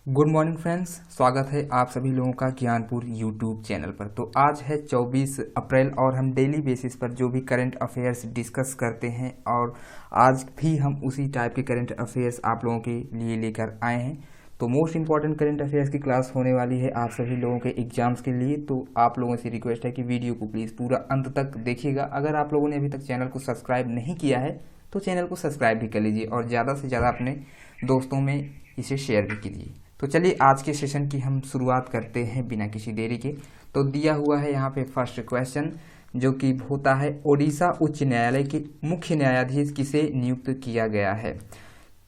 Good morning friends, स्वागत है आप सभी लोगों का ज्ञानपुर यूट्यूब चैनल पर। तो आज है 24 अप्रैल और हम डेली बेसिस पर जो भी करंट अफेयर्स डिस्कस करते हैं और आज भी हम उसी टाइप के करंट अफेयर्स आप लोगों के लिए लेकर आए हैं। तो मोस्ट इंपॉर्टेंट करंट अफेयर्स की क्लास होने वाली है आप सभी लोगों के एग्जाम्स के लिए। तो आप लोगों से रिक्वेस्ट है कि वीडियो को प्लीज़ पूरा अंत तक देखिएगा। अगर आप लोगों ने अभी तक चैनल को सब्सक्राइब नहीं किया है तो चैनल को सब्सक्राइब भी कर लीजिए और ज़्यादा से ज़्यादा अपने दोस्तों में इसे शेयर भी कीजिए। तो चलिए आज के सेशन की हम शुरुआत करते हैं बिना किसी देरी के। तो दिया हुआ है यहाँ पे फर्स्ट क्वेश्चन, जो कि होता है ओडिशा उच्च न्यायालय के मुख्य न्यायाधीश किसे नियुक्त किया गया है।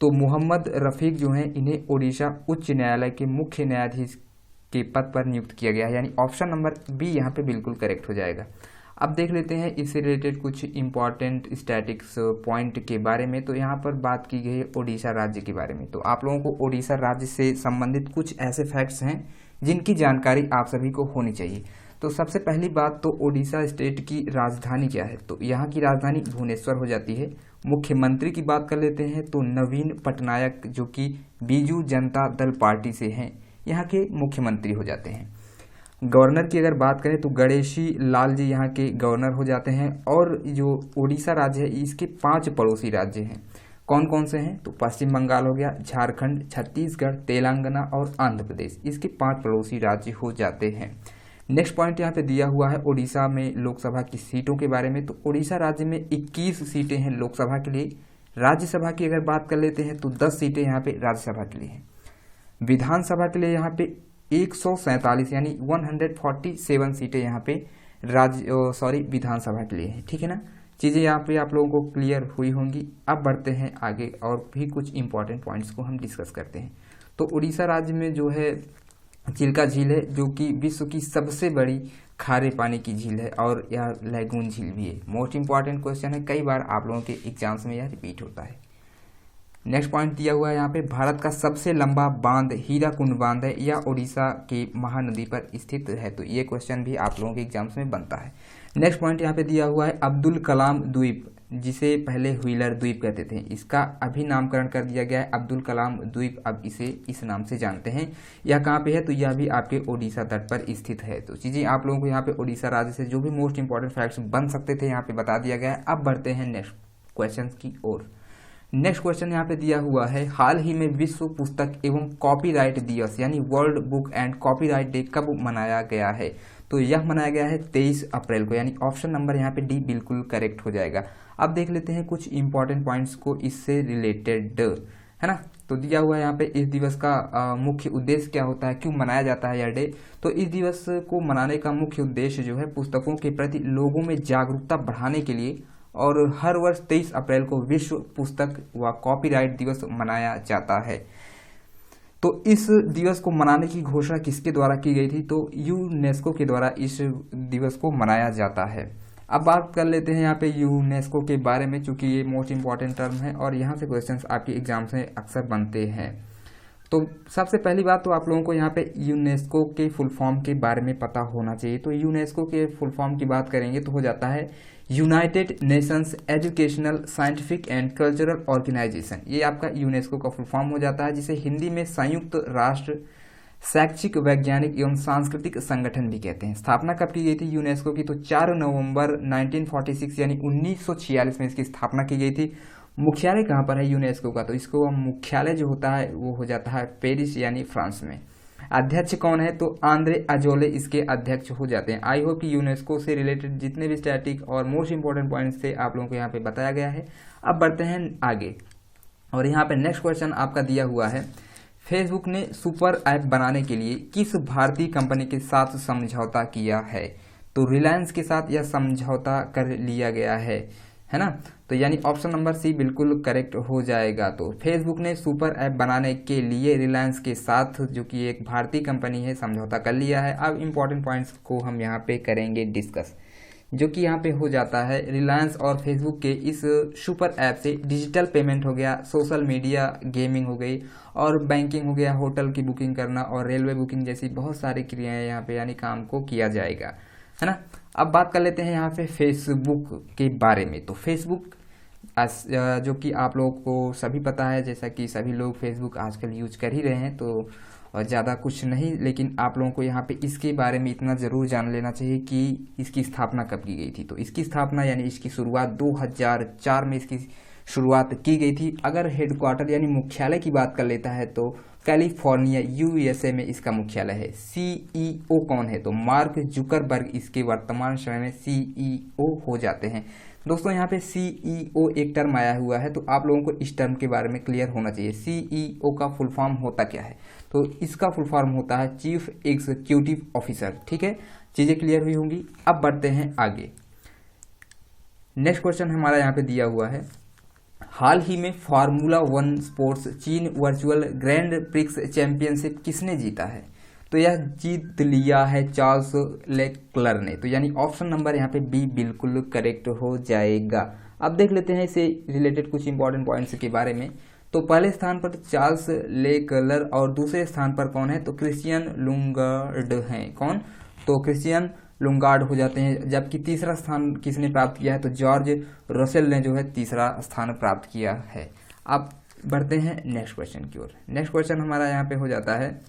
तो मोहम्मद रफीक जो हैं इन्हें ओडिशा उच्च न्यायालय के मुख्य न्यायाधीश के पद पर नियुक्त किया गया है, यानी ऑप्शन नंबर बी यहाँ पे बिल्कुल करेक्ट हो जाएगा। अब देख लेते हैं इससे रिलेटेड कुछ इंपॉर्टेंट स्टैटिक्स पॉइंट के बारे में। तो यहाँ पर बात की गई है ओडिशा राज्य के बारे में। तो आप लोगों को ओडिशा राज्य से संबंधित कुछ ऐसे फैक्ट्स हैं जिनकी जानकारी आप सभी को होनी चाहिए। तो सबसे पहली बात तो ओडिशा स्टेट की राजधानी क्या है, तो यहाँ की राजधानी भुवनेश्वर हो जाती है। मुख्यमंत्री की बात कर लेते हैं तो नवीन पटनायक जो कि बीजू जनता दल पार्टी से हैं, यहाँ के मुख्यमंत्री हो जाते हैं। गवर्नर की अगर बात करें तो गणेशी लाल जी यहाँ के गवर्नर हो जाते हैं। और जो उड़ीसा राज्य है इसके 5 पड़ोसी राज्य हैं। कौन कौन से हैं, तो पश्चिम बंगाल हो गया, झारखंड, छत्तीसगढ़, तेलंगाना और आंध्र प्रदेश, इसके 5 पड़ोसी राज्य हो जाते हैं। नेक्स्ट पॉइंट यहाँ पे दिया हुआ है उड़ीसा में लोकसभा की सीटों के बारे में। तो उड़ीसा राज्य में 21 सीटें हैं लोकसभा के लिए। राज्यसभा की अगर बात कर लेते हैं तो 10 सीटें यहाँ पे राज्यसभा के लिए हैं। विधानसभा के लिए यहाँ पे 147 यानी 147 सीटें यहाँ पे विधानसभा के लिए है। ठीक है ना, चीज़ें यहाँ पे आप लोगों को क्लियर हुई होंगी। अब बढ़ते हैं आगे और भी कुछ इंपॉर्टेंट पॉइंट्स को हम डिस्कस करते हैं। तो उड़ीसा राज्य में जो है चिल्का झील है, जो कि विश्व की सबसे बड़ी खारे पानी की झील है और यह लैगून झील भी है। मोस्ट इंपॉर्टेंट क्वेश्चन है, कई बार आप लोगों के एग्जाम्स में यह रिपीट होता है। नेक्स्ट पॉइंट दिया हुआ है यहाँ पे, भारत का सबसे लंबा बांध हीराकुंड बांध है, यह उड़ीसा के महानदी पर स्थित है। तो ये क्वेश्चन भी आप लोगों के एग्जाम्स में बनता है। नेक्स्ट पॉइंट यहाँ पे दिया हुआ है अब्दुल कलाम द्वीप, जिसे पहले व्हीलर द्वीप कहते थे, इसका अभी नामकरण कर दिया गया है अब्दुल कलाम द्वीप, अब इसे इस नाम से जानते हैं। यह कहाँ पे है, तो यह भी आपके ओडिशा तट पर स्थित है। तो चीज़ें आप लोगों को यहाँ पे ओडिशा राज्य से जो भी मोस्ट इंपॉर्टेंट फैक्ट्स बन सकते थे यहाँ पे बता दिया गया है। अब बढ़ते हैं नेक्स्ट क्वेश्चन की ओर। नेक्स्ट क्वेश्चन यहाँ पे दिया हुआ है, हाल ही में विश्व पुस्तक एवं कॉपीराइट दिवस यानी world book and copyright day कब मनाया गया है। तो यह मनाया गया है 23 अप्रैल को, यानी ऑप्शन नंबर यहाँ पे डी बिल्कुल करेक्ट हो जाएगा। अब देख लेते हैं कुछ इंपॉर्टेंट पॉइंट्स को इससे रिलेटेड, है ना। तो दिया हुआ है यहाँ पे इस दिवस का मुख्य उद्देश्य क्या होता है, क्यों मनाया जाता है यह डे। तो इस दिवस को मनाने का मुख्य उद्देश्य जो है पुस्तकों के प्रति लोगों में जागरूकता बढ़ाने के लिए, और हर वर्ष 23 अप्रैल को विश्व पुस्तक व कॉपीराइट दिवस मनाया जाता है। तो इस दिवस को मनाने की घोषणा किसके द्वारा की गई थी, तो यूनेस्को के द्वारा इस दिवस को मनाया जाता है। अब बात कर लेते हैं यहाँ पे यूनेस्को के बारे में, चूंकि ये मोस्ट इंपॉर्टेंट टर्म है और यहाँ से क्वेश्चंस आपके एग्जाम्स में अक्सर बनते हैं। तो सबसे पहली बात तो आप लोगों को यहाँ पे यूनेस्को के फुल फॉर्म के बारे में पता होना चाहिए। तो यूनेस्को के फुल फॉर्म की बात करेंगे तो हो जाता है United Nations Educational Scientific and Cultural Organization. ये आपका यूनेस्को का फुल फॉर्म हो जाता है, जिसे हिंदी में संयुक्त राष्ट्र शैक्षिक, वैज्ञानिक एवं सांस्कृतिक संगठन भी कहते हैं। स्थापना कब की गई थी यूनेस्को की, तो 4 नवंबर 1946 यानी 1946 में इसकी स्थापना की गई थी। मुख्यालय कहाँ पर है यूनेस्को का, तो इसको मुख्यालय जो होता है वो हो जाता है पेरिस यानी फ्रांस में। अध्यक्ष कौन है, तो आंद्रे अजोले इसके अध्यक्ष हो जाते हैं। आई होप कि यूनेस्को से रिलेटेड जितने भी स्टैटिक और मोस्ट इंपॉर्टेंट पॉइंट्स थे आप लोगों को यहाँ पे बताया गया है। अब बढ़ते हैं आगे और यहाँ पे नेक्स्ट क्वेश्चन आपका दिया हुआ है, फेसबुक ने सुपर ऐप बनाने के लिए किस भारतीय कंपनी के साथ समझौता किया है। तो रिलायंस के साथ यह समझौता कर लिया गया है ना। तो यानी ऑप्शन नंबर सी बिल्कुल करेक्ट हो जाएगा। तो फेसबुक ने सुपर ऐप बनाने के लिए रिलायंस के साथ, जो कि एक भारतीय कंपनी है, समझौता कर लिया है। अब इंपॉर्टेंट पॉइंट्स को हम यहाँ पे करेंगे डिस्कस, जो कि यहाँ पे हो जाता है रिलायंस और फेसबुक के इस सुपर ऐप से डिजिटल पेमेंट हो गया, सोशल मीडिया, गेमिंग हो गई और बैंकिंग हो गया, होटल की बुकिंग करना और रेलवे बुकिंग जैसी बहुत सारी क्रियाएं यहाँ पे यानी काम को किया जाएगा, है ना। अब बात कर लेते हैं यहाँ पे फेसबुक के बारे में। तो फेसबुक जो कि आप लोगों को सभी पता है, जैसा कि सभी लोग फेसबुक आजकल यूज कर ही रहे हैं, तो ज़्यादा कुछ नहीं, लेकिन आप लोगों को यहाँ पे इसके बारे में इतना ज़रूर जान लेना चाहिए कि इसकी स्थापना कब की गई थी। तो इसकी स्थापना यानी इसकी शुरुआत 2004 में इसकी शुरुआत की गई थी। अगर हेडक्वार्टर यानी मुख्यालय की बात कर लेता है तो कैलिफोर्निया यूएसए में इसका मुख्यालय है। सीईओ कौन है? तो मार्क जुकरबर्ग इसके वर्तमान समय में सीईओ हो जाते हैं। दोस्तों यहाँ पे सीईओ एक टर्म आया हुआ है, तो आप लोगों को इस टर्म के बारे में क्लियर होना चाहिए। सीईओ का फुल फॉर्म होता क्या है? तो इसका फुल फॉर्म होता है चीफ एग्जीक्यूटिव ऑफिसर। ठीक है, चीज़ें क्लियर हुई होंगी। अब बढ़ते हैं आगे। नेक्स्ट क्वेश्चन हमारा यहाँ पे दिया हुआ है, हाल ही में फार्मूला 1 स्पोर्ट्स चीन वर्चुअल ग्रैंड प्रिक्स चैंपियनशिप किसने जीता है? तो यह जीत लिया है चार्ल्स लेक्लर ने। तो यानी ऑप्शन नंबर यहाँ पे बी बिल्कुल करेक्ट हो जाएगा। अब देख लेते हैं इससे रिलेटेड कुछ इंपॉर्टेंट पॉइंट्स के बारे में। तो पहले स्थान पर चार्ल्स लेक्लर और दूसरे स्थान पर कौन है? तो क्रिश्चियन लुंगार्ड हैं। कौन? तो क्रिश्चियन लुंगार्ड हो जाते हैं। जबकि तीसरा स्थान किसने प्राप्त किया है? तो जॉर्ज रसेल ने जो है तीसरा स्थान प्राप्त किया है। अब बढ़ते हैं नेक्स्ट क्वेश्चन की ओर। नेक्स्ट क्वेश्चन हमारा यहाँ पे हो जाता है,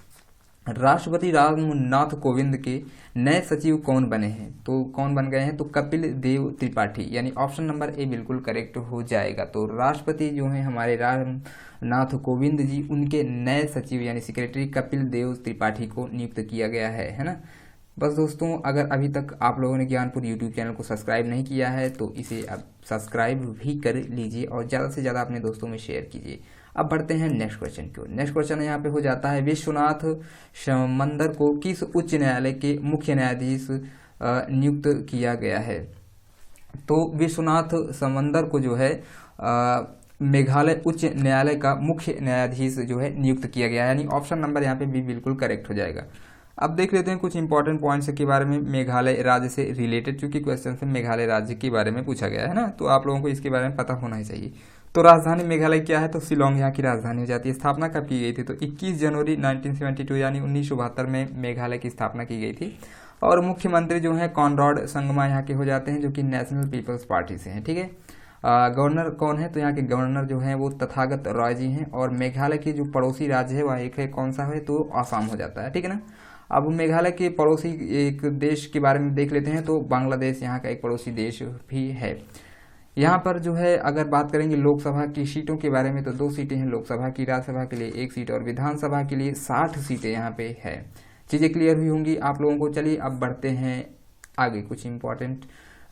राष्ट्रपति रामनाथ कोविंद के नए सचिव कौन बने हैं? तो कौन बन गए हैं? तो कपिल देव त्रिपाठी, यानी ऑप्शन नंबर ए बिल्कुल करेक्ट हो जाएगा। तो राष्ट्रपति जो हैं हमारे रामनाथ कोविंद जी, उनके नए सचिव यानी सेक्रेटरी कपिल देव त्रिपाठी को नियुक्त किया गया है ना। बस दोस्तों, अगर अभी तक आप लोगों ने ज्ञानपुर यूट्यूब चैनल को सब्सक्राइब नहीं किया है तो इसे अब सब्सक्राइब भी कर लीजिए और ज़्यादा से ज़्यादा अपने दोस्तों में शेयर कीजिए। अब बढ़ते हैं नेक्स्ट क्वेश्चन की ओर। नेक्स्ट क्वेश्चन यहाँ पे हो जाता है, विश्वनाथ समंदर को किस उच्च न्यायालय के मुख्य न्यायाधीश नियुक्त किया गया है? तो विश्वनाथ समंदर को जो है मेघालय उच्च न्यायालय का मुख्य न्यायाधीश जो है नियुक्त किया गया है, यानी ऑप्शन नंबर यहाँ पे भी बिल्कुल करेक्ट हो जाएगा। अब देख लेते हैं कुछ इंपॉर्टेंट पॉइंट्स के बारे में मेघालय राज्य से रिलेटेड, चूंकि क्वेश्चन से मेघालय राज्य के बारे में पूछा गया है ना, तो आप लोगों को इसके बारे में पता होना ही चाहिए। तो राजधानी मेघालय क्या है? तो शिलोंग यहाँ की राजधानी हो जाती है। स्थापना कब की गई थी? तो 21 जनवरी 1972 यानी 1972 में मेघालय की स्थापना की गई थी। और मुख्यमंत्री जो है कॉनराड संगमा यहाँ के हो जाते हैं, जो कि नेशनल पीपल्स पार्टी से हैं। ठीक है, गवर्नर कौन है? तो यहाँ के गवर्नर जो है वो तथागत रॉय जी हैं। और मेघालय के जो पड़ोसी राज्य है वह एक है, कौन सा है? तो आसाम हो जाता है। ठीक है ना। अब मेघालय के पड़ोसी एक देश के बारे में देख लेते हैं, तो बांग्लादेश यहाँ का एक पड़ोसी देश भी है। यहाँ पर जो है अगर बात करेंगे लोकसभा की सीटों के बारे में, तो 2 सीटें हैं लोकसभा की, राज्यसभा के लिए 1 सीट और विधानसभा के लिए 60 सीटें यहाँ पे है। चीज़ें क्लियर हुई होंगी आप लोगों को। चलिए अब बढ़ते हैं आगे कुछ इंपॉर्टेंट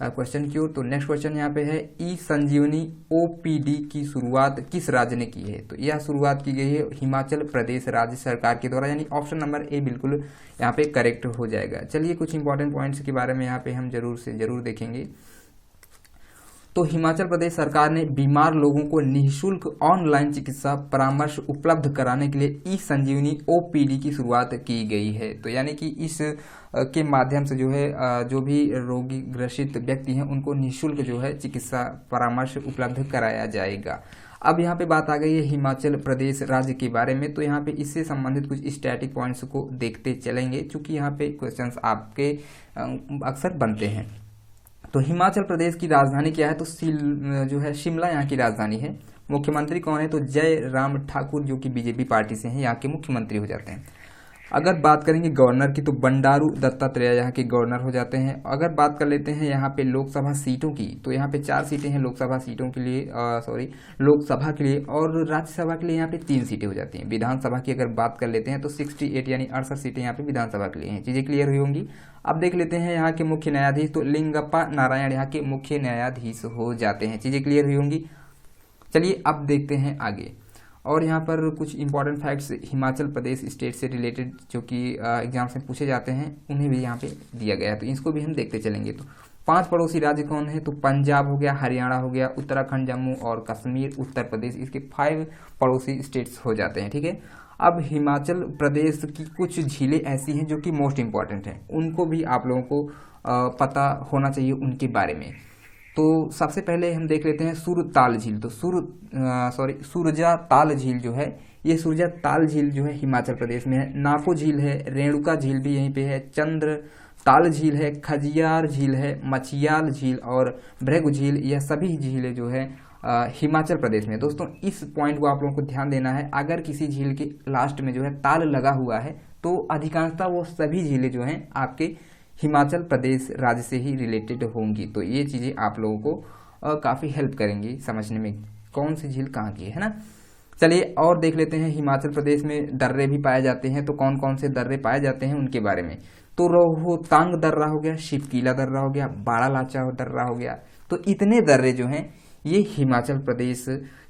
क्वेश्चन की ओर। तो नेक्स्ट क्वेश्चन यहाँ पे है, ई संजीवनी ओपीडी की शुरुआत किस राज्य ने की है? तो यह शुरुआत की गई है हिमाचल प्रदेश राज्य सरकार के द्वारा, यानी ऑप्शन नंबर ए बिल्कुल यहाँ पे करेक्ट हो जाएगा। चलिए कुछ इंपॉर्टेंट पॉइंट्स के बारे में यहाँ पे हम जरूर से जरूर देखेंगे। तो हिमाचल प्रदेश सरकार ने बीमार लोगों को निःशुल्क ऑनलाइन चिकित्सा परामर्श उपलब्ध कराने के लिए ई संजीवनी ओपीडी की शुरुआत की गई है। तो यानी कि इस के माध्यम से जो है जो भी रोगी ग्रसित व्यक्ति हैं उनको निःशुल्क जो है चिकित्सा परामर्श उपलब्ध कराया जाएगा। अब यहाँ पे बात आ गई है हिमाचल प्रदेश राज्य के बारे में, तो यहाँ पे इससे संबंधित कुछ स्टैटिक पॉइंट्स को देखते चलेंगे, चूंकि यहाँ पे क्वेश्चंस आपके अक्सर बनते हैं। तो हिमाचल प्रदेश की राजधानी क्या है? तो जो है शिमला यहाँ की राजधानी है। मुख्यमंत्री कौन है? तो जय राम ठाकुर, जो कि बीजेपी पार्टी से हैं, यहाँ के मुख्यमंत्री हो जाते हैं। अगर बात करेंगे गवर्नर की, तो बंडारू दत्तात्रेय यहाँ के गवर्नर हो जाते हैं। अगर बात कर लेते हैं यहाँ पे लोकसभा सीटों की, तो यहाँ पे 4 सीटें हैं लोकसभा सीटों के लिए, लोकसभा के लिए, और राज्यसभा के लिए यहाँ पे 3 सीटें हो जाती हैं। विधानसभा की अगर बात कर लेते हैं तो 68 यानी 68 सीटें यहाँ पे विधानसभा के लिए हैं। चीज़ें क्लियर हुई होंगी। अब देख लेते हैं यहाँ के मुख्य न्यायाधीश, तो लिंगप्पा नारायण यहाँ के मुख्य न्यायाधीश हो जाते हैं। चीज़ें क्लियर हुई होंगी। चलिए अब देखते हैं आगे। और यहाँ पर कुछ important facts Himachal Pradesh state से रिलेटेड जो कि एग्जाम्स में पूछे जाते हैं, उन्हें भी यहाँ पे दिया गया है, तो इसको भी हम देखते चलेंगे। तो 5 पड़ोसी राज्य कौन है? तो पंजाब हो गया, हरियाणा हो गया, उत्तराखंड, जम्मू और कश्मीर, उत्तर प्रदेश, इसके 5 पड़ोसी स्टेट्स हो जाते हैं। ठीक है। अब हिमाचल प्रदेश की कुछ झीलें ऐसी हैं जो कि मोस्ट इंपॉर्टेंट हैं, उनको भी आप लोगों को पता होना चाहिए उनके बारे में। तो सबसे पहले हम देख लेते हैं सुरताल झील। तो सुरजा ताल झील जो है, ये सुरजा ताल झील जो है हिमाचल प्रदेश में है। नाको झील है, रेणुका झील भी यहीं पे है, चंद्र ताल झील है, खजियार झील है, मछियाल झील और भृगु झील, यह सभी झीलें जो है हिमाचल प्रदेश में। दोस्तों इस पॉइंट को आप लोगों को ध्यान देना है, अगर किसी झील के लास्ट में जो है ताल लगा हुआ है तो अधिकांशतः वो सभी झीलें जो हैं आपके हिमाचल प्रदेश राज्य से ही रिलेटेड होंगी। तो ये चीज़ें आप लोगों को काफ़ी हेल्प करेंगी समझने में कौन सी झील कहाँ की है ना। चलिए और देख लेते हैं, हिमाचल प्रदेश में दर्रे भी पाए जाते हैं, तो कौन कौन से दर्रे पाए जाते हैं उनके बारे में। तो रोहतांग दर्रा हो गया, शिवकीला दर्रा हो गया, बाड़ा लाचा दर्रा हो गया। तो इतने दर्रे जो हैं ये हिमाचल प्रदेश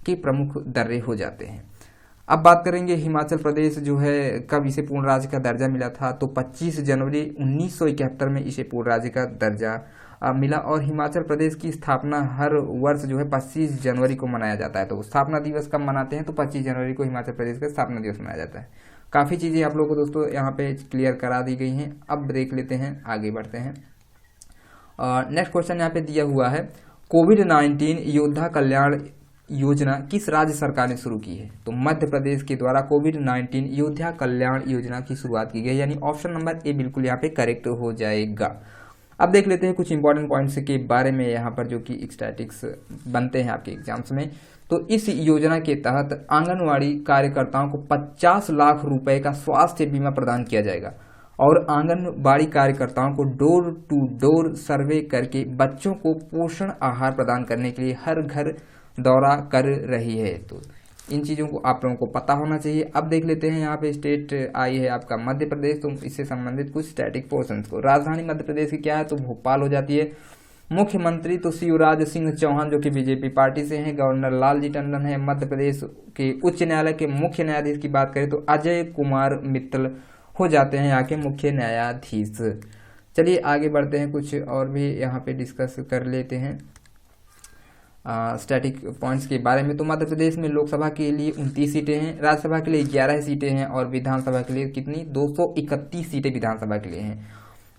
के प्रमुख दर्रे हो जाते हैं। अब बात करेंगे हिमाचल प्रदेश जो है कब इसे पूर्ण राज्य का दर्जा मिला था, तो 25 जनवरी 1971 में इसे पूर्ण राज्य का दर्जा मिला। और हिमाचल प्रदेश की स्थापना हर वर्ष जो है 25 जनवरी को मनाया जाता है। तो स्थापना दिवस कब मनाते हैं, तो 25 जनवरी को हिमाचल प्रदेश का स्थापना दिवस मनाया जाता है। काफ़ी चीज़ें आप लोगों को दोस्तों यहाँ पे क्लियर करा दी गई हैं। अब देख लेते हैं, आगे बढ़ते हैं। नेक्स्ट क्वेश्चन यहाँ पे दिया हुआ है, कोविड-19 योद्धा कल्याण योजना किस राज्य सरकार ने शुरू की है। तो मध्य प्रदेश के द्वारा कोविड-19 योद्धा कल्याण योजना की शुरुआत की गई, यानी ऑप्शन नंबर ए बिल्कुल यहाँ पे करेक्ट हो जाएगा। अब देख लेते हैं कुछ इंपॉर्टेंट पॉइंट्स के बारे में यहाँ पर जो कि स्टैटिक्स बनते हैं आपके एग्जाम्स में। तो इस योजना के तहत आंगनवाड़ी कार्यकर्ताओं को 50 लाख रुपए का स्वास्थ्य बीमा प्रदान किया जाएगा और आंगनबाड़ी कार्यकर्ताओं को डोर टू डोर सर्वे करके बच्चों को पोषण आहार प्रदान करने के लिए हर घर दौरा कर रही है। तो इन चीज़ों को आप लोगों को पता होना चाहिए। अब देख लेते हैं, यहाँ पे स्टेट आई है आपका मध्य प्रदेश, तो इससे संबंधित कुछ स्टैटिक पोर्शंस को। राजधानी मध्य प्रदेश की क्या है, तो भोपाल हो जाती है। मुख्यमंत्री तो शिवराज सिंह चौहान जो कि बीजेपी पार्टी से हैं। गवर्नर लालजी टंडन है। मध्य प्रदेश के उच्च न्यायालय के मुख्य न्यायाधीश की बात करें तो अजय कुमार मित्तल हो जाते हैं यहाँ के मुख्य न्यायाधीश। चलिए आगे बढ़ते हैं, कुछ और भी यहाँ पे डिस्कस कर लेते हैं स्टैटिक पॉइंट्स के बारे में। तो मध्य प्रदेश में लोकसभा के लिए 29 सीटें हैं, राज्यसभा के लिए 11 सीटें हैं और विधानसभा के लिए कितनी 231 सीटें विधानसभा के लिए हैं।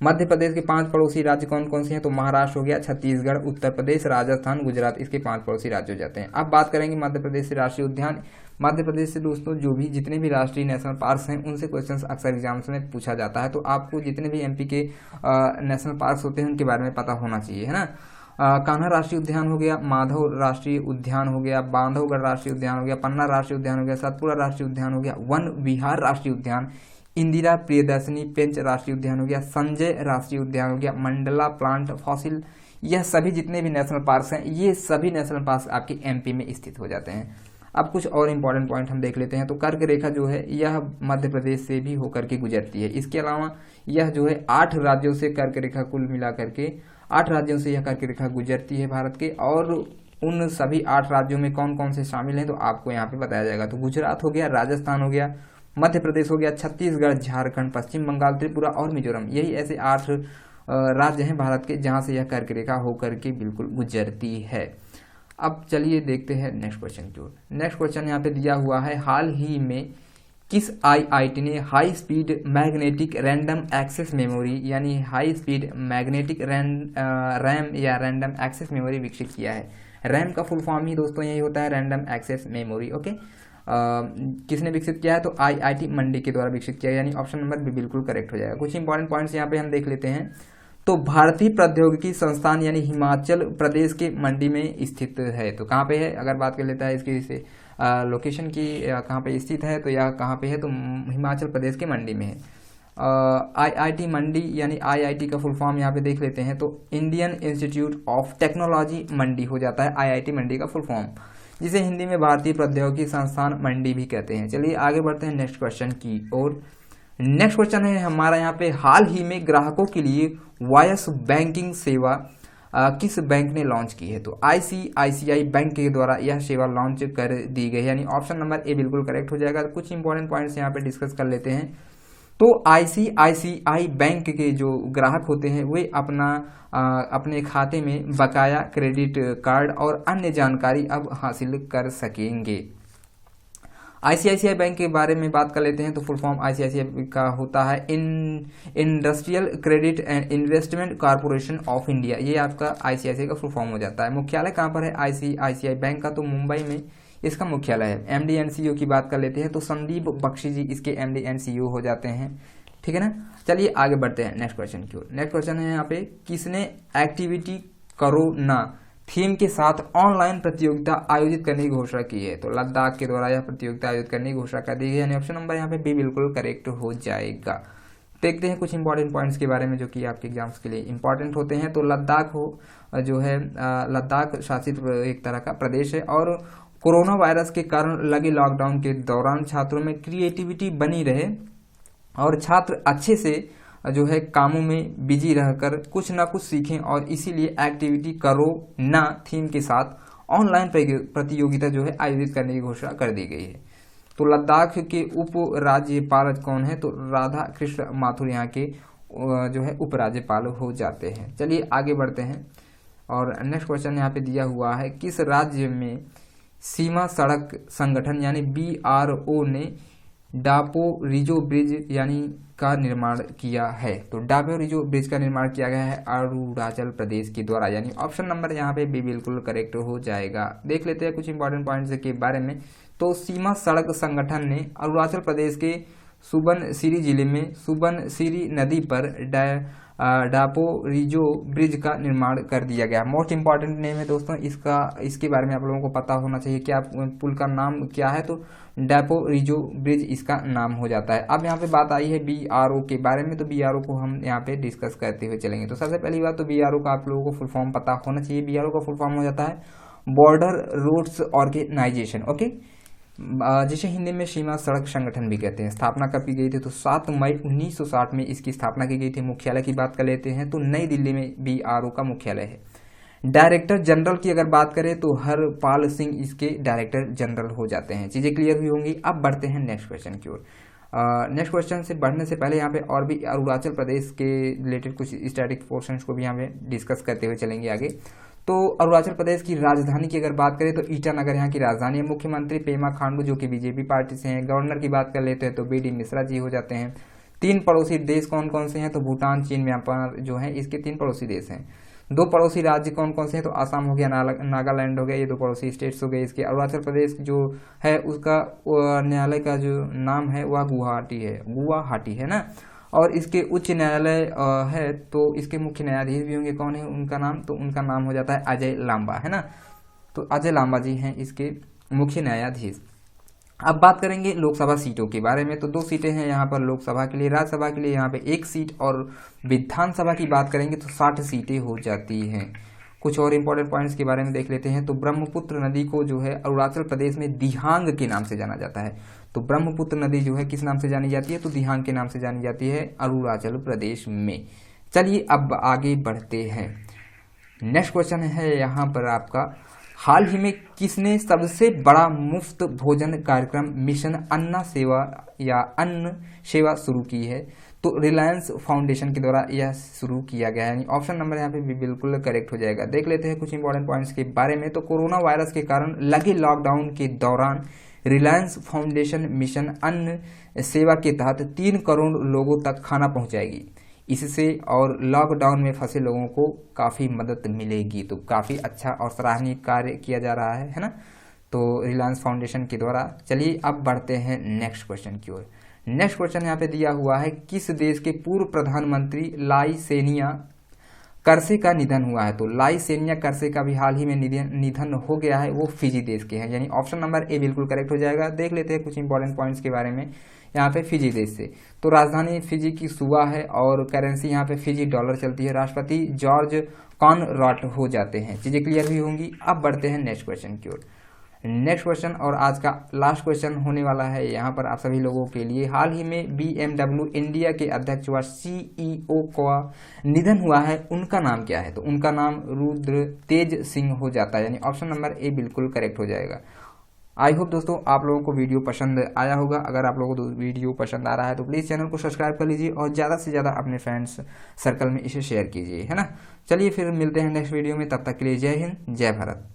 मध्य प्रदेश के 5 पड़ोसी राज्य कौन कौन से हैं, तो महाराष्ट्र हो गया, छत्तीसगढ़, उत्तर प्रदेश, राजस्थान, गुजरात, इसके 5 पड़ोसी राज्य हो जाते हैं। अब बात करेंगे मध्य प्रदेश से राष्ट्रीय उद्यान। मध्य प्रदेश से दोस्तों जो भी जितने भी राष्ट्रीय नेशनल पार्क्स हैं उनसे क्वेश्चंस अक्सर एग्जाम्स में पूछा जाता है। तो आपको जितने भी एमपी के नेशनल पार्क्स होते हैं उनके बारे में पता होना चाहिए, है ना। कान्हा राष्ट्रीय उद्यान हो गया, माधव राष्ट्रीय उद्यान हो गया, बांधवगढ़ राष्ट्रीय उद्यान हो गया, पन्ना राष्ट्रीय उद्यान हो गया, सतपुड़ा राष्ट्रीय उद्यान हो गया, वन विहार राष्ट्रीय उद्यान, इंदिरा प्रियदर्शनी पेंच राष्ट्रीय उद्यान हो गया, संजय राष्ट्रीय उद्यान हो गया, मंडला प्लांट फॉसिल, यह सभी जितने भी नेशनल पार्क्स हैं ये सभी नेशनल पार्क्स आपके एमपी में स्थित हो जाते हैं। अब कुछ और इम्पोर्टेंट पॉइंट हम देख लेते हैं। तो कर्क रेखा जो है यह मध्य प्रदेश से भी होकर के गुजरती है। इसके अलावा यह जो है 8 राज्यों से कर्क रेखा कुल मिला करके 8 राज्यों से यह कर्क रेखा गुजरती है भारत के। और उन सभी 8 राज्यों में कौन कौन से शामिल हैं तो आपको यहाँ पे बताया जाएगा। तो गुजरात हो गया, राजस्थान हो गया, मध्य प्रदेश हो गया, छत्तीसगढ़, झारखंड, पश्चिम बंगाल, त्रिपुरा और मिजोरम, यही ऐसे 8 राज्य हैं भारत के जहाँ से यह कर्क रेखा होकर के बिल्कुल गुजरती है। अब चलिए देखते हैं नेक्स्ट क्वेश्चन की ओर। नेक्स्ट क्वेश्चन यहाँ पे दिया हुआ है, हाल ही में किस आईआईटी ने high speed magnetic random access memory यानी हाई स्पीड मैग्नेटिक रैम या रैंडम एक्सेस मेमोरी विकसित किया है। रैम का फुल फॉर्म ही दोस्तों यही होता है, रैंडम एक्सेस मेमोरी। ओके, किसने विकसित किया है तो आईआईटी मंडी के द्वारा विकसित किया है, यानी ऑप्शन नंबर भी बिल्कुल करेक्ट हो जाएगा। कुछ इंपॉर्टेंट पॉइंट्स यहाँ पे हम देख लेते हैं। तो भारतीय प्रौद्योगिकी संस्थान यानी हिमाचल प्रदेश के मंडी में स्थित है। तो कहाँ पे है, अगर बात कर लेता है इसकी से लोकेशन की कहाँ पे स्थित है तो यह कहाँ पे है तो हिमाचल प्रदेश के मंडी में है। आईआईटी मंडी यानी आईआईटी का फुल फॉर्म यहाँ पे देख लेते हैं तो इंडियन इंस्टीट्यूट ऑफ टेक्नोलॉजी मंडी हो जाता है आईआईटी मंडी का फुल फॉर्म, जिसे हिंदी में भारतीय प्रौद्योगिकी संस्थान मंडी भी कहते हैं। चलिए आगे बढ़ते हैं नेक्स्ट क्वेश्चन की ओर। नेक्स्ट क्वेश्चन है हमारा यहाँ पे, हाल ही में ग्राहकों के लिए वॉयस बैंकिंग सेवा किस बैंक ने लॉन्च की है। तो आईसीआईसीआई बैंक के द्वारा यह सेवा लॉन्च कर दी गई है, यानी ऑप्शन नंबर ए बिल्कुल करेक्ट हो जाएगा। कुछ इंपॉर्टेंट पॉइंट्स यहाँ पे डिस्कस कर लेते हैं। तो आईसीआईसीआई बैंक के जो ग्राहक होते हैं वे अपने खाते में बकाया क्रेडिट कार्ड और अन्य जानकारी अब हासिल कर सकेंगे। आईसीआईसीआई बैंक के बारे में बात कर लेते हैं। तो फुल फॉर्म आईसीआईसीआई का होता है industrial credit and investment corporation of India, ये आपका आईसीआईसीआई का फुल फॉर्म हो जाता है। मुख्यालय कहाँ पर है आईसीआईसीआई बैंक का, तो मुंबई में इसका मुख्यालय है। एमडी एंड सीईओ की बात कर लेते हैं तो संदीप बख्शी जी इसके एमडी एंड सीईओ हो जाते हैं, ठीक है ना। चलिए आगे बढ़ते हैं नेक्स्ट क्वेश्चन की ओर। नेक्स्ट क्वेश्चन है यहाँ पे, किसने एक्टिविटी करो ना थीम के साथ ऑनलाइन प्रतियोगिता आयोजित करने की घोषणा की है। तो लद्दाख के द्वारा यह प्रतियोगिता आयोजित करने की घोषणा कर दी गई है, यानी ऑप्शन नंबर यहाँ पे बी बिल्कुल करेक्ट हो जाएगा। देखते हैं कुछ इंपॉर्टेंट पॉइंट्स के बारे में जो कि आपके एग्जाम्स के लिए इंपॉर्टेंट होते हैं। तो लद्दाख जो है लद्दाख शासित एक तरह का प्रदेश है और कोरोना वायरस के कारण लगे लॉकडाउन के दौरान छात्रों में क्रिएटिविटी बनी रहे और छात्र अच्छे से जो है कामों में बिजी रहकर कुछ ना कुछ सीखें और इसीलिए एक्टिविटी करो ना थीम के साथ ऑनलाइन प्रतियोगिता जो है आयोजित करने की घोषणा कर दी गई है। तो लद्दाख के उप राज्यपाल कौन है? तो राधा कृष्ण माथुर यहाँ के जो है उप राज्यपाल हो जाते हैं। चलिए आगे बढ़ते हैं और नेक्स्ट क्वेश्चन यहाँ पे दिया हुआ है, किस राज्य में सीमा सड़क संगठन यानी BRO ने डापो रिजो ब्रिज यानी का निर्माण किया है? तो डापो रिजो ब्रिज का निर्माण किया गया है अरुणाचल प्रदेश के द्वारा, यानी ऑप्शन नंबर यहाँ पे बी बिल्कुल करेक्ट हो जाएगा। देख लेते हैं कुछ इंपॉर्टेंट पॉइंट्स के बारे में। तो सीमा सड़क संगठन ने अरुणाचल प्रदेश के सुबनसिरी जिले में सुबनसिरी नदी पर डापो रिजो ब्रिज का निर्माण कर दिया गया। मोस्ट इंपॉर्टेंट नेम है दोस्तों इसके बारे में आप लोगों को पता होना चाहिए। क्या पुल का नाम क्या है? तो डापो रिजो ब्रिज इसका नाम हो जाता है। अब यहाँ पे बात आई है BRO के बारे में, तो BRO को हम यहाँ पे डिस्कस करते हुए चलेंगे। तो सबसे पहली बात तो BRO का आप लोगों को फुल फॉर्म पता होना चाहिए। BRO का फुल फॉर्म हो जाता है बॉर्डर रोड्स ऑर्गेनाइजेशन, ओके, जिसे हिंदी में सीमा सड़क संगठन भी कहते हैं। स्थापना कब की गई थी? तो 7 मई 1960 में इसकी स्थापना की गई थी। मुख्यालय की बात कर लेते हैं तो नई दिल्ली में BRO का मुख्यालय है। डायरेक्टर जनरल की अगर बात करें तो हरपाल सिंह इसके डायरेक्टर जनरल हो जाते हैं। चीजें क्लियर हुई होंगी। अब बढ़ते हैं नेक्स्ट क्वेश्चन की ओर। नेक्स्ट क्वेश्चन से बढ़ने से पहले यहाँ पे और भी अरुणाचल प्रदेश के रिलेटेड कुछ स्टैटिक पोर्शंस को भी यहाँ पे डिस्कस करते हुए चलेंगे आगे। तो अरुणाचल प्रदेश की राजधानी की अगर बात करें तो ईटानगर यहाँ की राजधानी है। मुख्यमंत्री पेमा खांडू जो कि BJP पार्टी से हैं। गवर्नर की बात कर लेते हैं तो BD मिश्रा जी हो जाते हैं। 3 पड़ोसी देश कौन कौन से हैं? तो भूटान, चीन, म्यांमार जो है इसके 3 पड़ोसी देश हैं। 2 पड़ोसी राज्य कौन कौन से हैं? तो आसाम हो गया, नागालैंड हो गया, ये 2 पड़ोसी स्टेट्स हो गए इसके। अरुणाचल प्रदेश जो है उसका न्यायालय का जो नाम है वह गुवाहाटी है ना, और इसके उच्च न्यायालय है तो इसके मुख्य न्यायाधीश भी होंगे। कौन है उनका नाम? तो उनका नाम हो जाता है अजय लांबा, है ना। तो अजय लांबा जी हैं इसके मुख्य न्यायाधीश। अब बात करेंगे लोकसभा सीटों के बारे में। तो 2 सीटें हैं यहाँ पर लोकसभा के लिए। राज्यसभा के लिए यहाँ पे 1 सीट और विधानसभा की बात करेंगे तो 60 सीटें हो जाती हैं। कुछ और इंपॉर्टेंट पॉइंट्स के बारे में देख लेते हैं। तो ब्रह्मपुत्र नदी को जो है अरुणाचल प्रदेश में दिहांग के नाम से जाना जाता है। तो ब्रह्मपुत्र नदी जो है किस नाम से जानी जाती है? तो दिहांग के नाम से जानी जाती है अरुणाचल प्रदेश में। चलिए अब आगे बढ़ते हैं। नेक्स्ट क्वेश्चन है यहाँ पर आपका, हाल ही में किसने सबसे बड़ा मुफ्त भोजन कार्यक्रम मिशन अन्ना सेवा या अन्न सेवा शुरू की है? तो रिलायंस फाउंडेशन के द्वारा यह शुरू किया गया है, यानी ऑप्शन नंबर यहाँ पे भी बिल्कुल करेक्ट हो जाएगा। देख लेते हैं कुछ इंपॉर्टेंट पॉइंट्स के बारे में। तो कोरोना वायरस के कारण लगे लॉकडाउन के दौरान रिलायंस फाउंडेशन मिशन अन्न सेवा के तहत 3 करोड़ लोगों तक खाना पहुंचाएगी। इससे और लॉकडाउन में फंसे लोगों को काफ़ी मदद मिलेगी। तो काफ़ी अच्छा और सराहनीय कार्य किया जा रहा है ना, तो रिलायंस फाउंडेशन के द्वारा। चलिए अब बढ़ते हैं नेक्स्ट क्वेश्चन की ओर। नेक्स्ट क्वेश्चन यहाँ पे दिया हुआ है, किस देश के पूर्व प्रधानमंत्री लाइसेनिया कर्से का निधन हुआ है? तो लाइसेनिया कर्से का भी हाल ही में निधन हो गया है। वो फिजी देश के हैं, यानी ऑप्शन नंबर ए बिल्कुल करेक्ट हो जाएगा। देख लेते हैं कुछ इंपॉर्टेंट पॉइंट्स के बारे में यहाँ पे फिजी देश से। तो राजधानी फिजी की सुवा है और करेंसी यहाँ पे फिजी डॉलर चलती है। राष्ट्रपति जॉर्ज कॉनरॉट हो जाते हैं। चीजें क्लियर भी होंगी। अब बढ़ते हैं नेक्स्ट क्वेश्चन की ओर। नेक्स्ट क्वेश्चन और आज का लास्ट क्वेश्चन होने वाला है यहाँ पर आप सभी लोगों के लिए। हाल ही में BMW इंडिया के अध्यक्ष व CEO का निधन हुआ है, उनका नाम क्या है? तो उनका नाम रुद्र तेज सिंह हो जाता है, यानी ऑप्शन नंबर ए बिल्कुल करेक्ट हो जाएगा। आई होप दोस्तों आप लोगों को वीडियो पसंद आया होगा। अगर आप लोगों को वीडियो पसंद आ रहा है तो प्लीज़ चैनल को सब्सक्राइब कर लीजिए और ज़्यादा से ज़्यादा अपने फ्रेंड्स सर्कल में इसे शेयर कीजिए, है ना। चलिए फिर मिलते हैं नेक्स्ट वीडियो में, तब तक के लिए जय हिंद, जय भारत।